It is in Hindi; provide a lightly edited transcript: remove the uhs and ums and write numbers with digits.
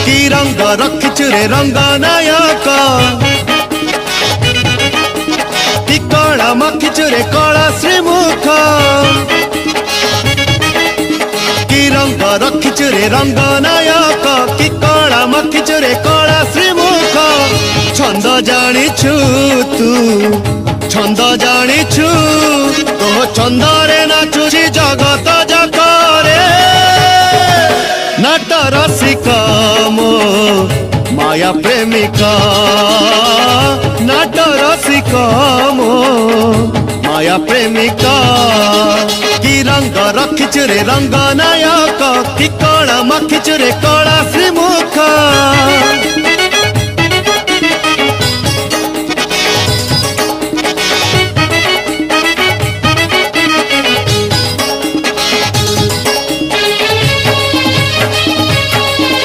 कि रंग रखिछु रे रंग नायक कि कला माखिछु रे कला श्रीमुख कि रंग रखिछु रे रंग नायक कि कला माखिछु रे कला श्रीमुख छंद जानिछु तू छंद जानिछु तो छंदरे नाचुछि जगत जाकरे नाट रसिका मो माया प्रेमिका नाट रसिका मो माया प्रेमिका कि रंग रखिछु रे रंग नायक कि कला माखिछु रे कला श्रीमुख।